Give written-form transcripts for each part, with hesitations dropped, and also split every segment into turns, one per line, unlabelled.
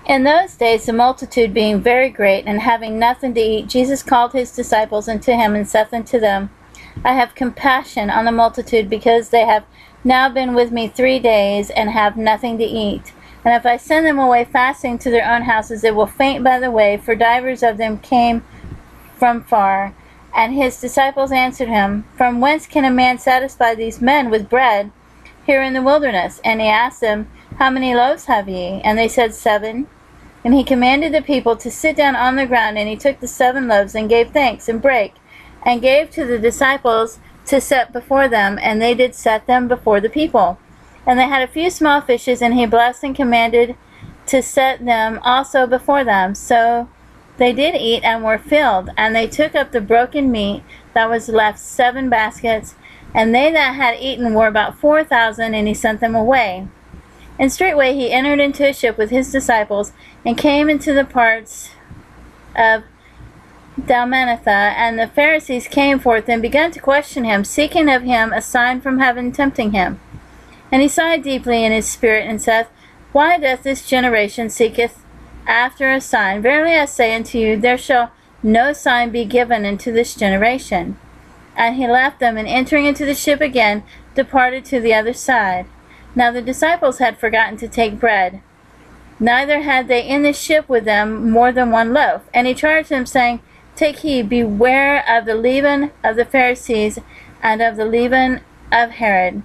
In those days, the multitude being very great, and having nothing to eat, Jesus called his disciples unto him, and saith unto them, I have compassion on the multitude, because they have now been with me 3 days, and have nothing to eat. And if I send them away fasting to their own houses, they will faint by the way, for divers of them came from far. And his disciples answered him, From whence can a man satisfy these men with bread here in the wilderness? And he asked them, How many loaves have ye? And they said, 7. And he commanded the people to sit down on the ground, and he took the 7 loaves, and gave thanks, and brake, and gave to the disciples to set before them, and they did set them before the people. And they had a few small fishes, and he blessed and commanded to set them also before them. So they did eat, and were filled. And they took up the broken meat that was left, 7 baskets, and they that had eaten were about 4,000, and he sent them away. And straightway he entered into a ship with his disciples, and came into the parts of Dalmanutha. And the Pharisees came forth, and began to question him, seeking of him a sign from heaven, tempting him. And he sighed deeply in his spirit, and saith, Why doth this generation seeketh after a sign? Verily I say unto you, there shall no sign be given unto this generation. And he left them, and entering into the ship again, departed to the other side. Now the disciples had forgotten to take bread, neither had they in the ship with them more than 1 loaf. And he charged them, saying, Take heed, beware of the leaven of the Pharisees, and of the leaven of Herod.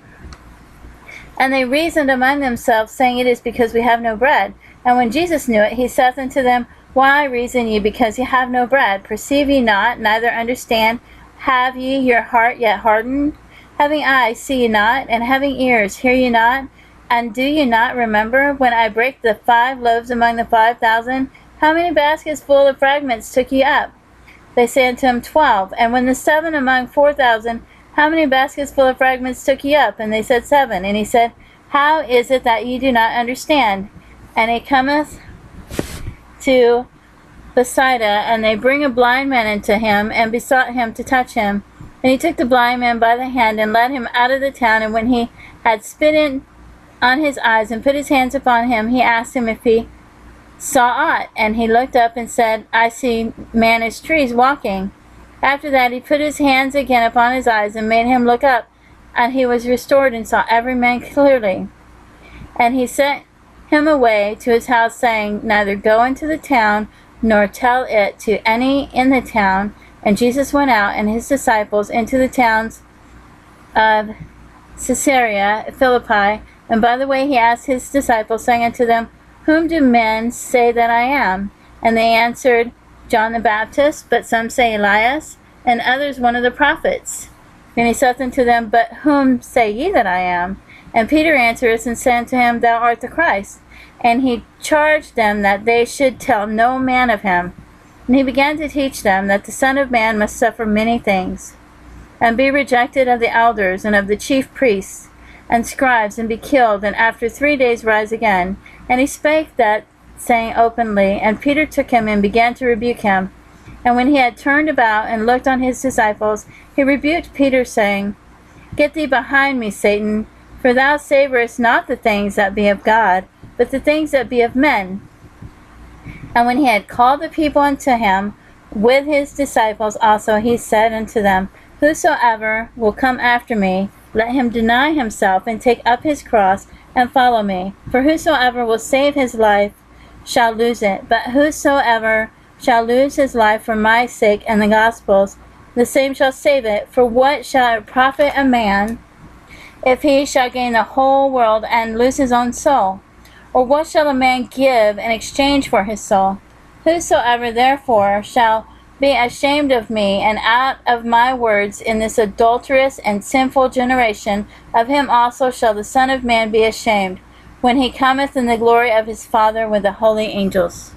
And they reasoned among themselves, saying, It is because we have no bread. And when Jesus knew it, he saith unto them, Why reason ye because ye have no bread? Perceive ye not, neither understand? Have ye your heart yet hardened? Having eyes, see ye not? And having ears, hear ye not? And do ye not remember, when I brake the 5 loaves among the 5,000, how many baskets full of fragments took ye up? They say unto him, 12. And when the 7 among 4,000, how many baskets full of fragments took ye up? And they said, 7. And he said, How is it that ye do not understand? And he cometh to Bethsaida, and they bring a blind man unto him, and besought him to touch him. And he took the blind man by the hand, and led him out of the town. And when he had spit in on his eyes, and put his hands upon him, he asked him if he saw aught. And he looked up, and said, I see man as trees walking. After that he put his hands again upon his eyes, and made him look up. And he was restored, and saw every man clearly. And he sent him away to his house, saying, Neither go into the town, nor tell it to any in the town. And Jesus went out, and his disciples, into the towns of Caesarea Philippi. And by the way he asked his disciples, saying unto them, Whom do men say that I am? And they answered, John the Baptist, but some say Elias, and others one of the prophets. And he saith unto them, But whom say ye that I am? And Peter answereth, and said unto him, Thou art the Christ. And he charged them that they should tell no man of him. And he began to teach them that the Son of Man must suffer many things, and be rejected of the elders, and of the chief priests, and scribes, and be killed, and after 3 days rise again. And he spake that saying openly. And Peter took him, and began to rebuke him. And when he had turned about, and looked on his disciples, he rebuked Peter, saying, Get thee behind me, Satan, for thou savorest not the things that be of God, but the things that be of men. And when he had called the people unto him, with his disciples also, he said unto them, Whosoever will come after me, let him deny himself, and take up his cross, and follow me. For whosoever will save his life shall lose it, but whosoever shall lose his life for my sake and the gospel's, the same shall save it. For what shall it profit a man, if he shall gain the whole world, and lose his own soul? Or what shall a man give in exchange for his soul? Whosoever therefore shall be ashamed of me and out of my words in this adulterous and sinful generation, of him also shall the Son of Man be ashamed, when he cometh in the glory of his Father with the holy angels.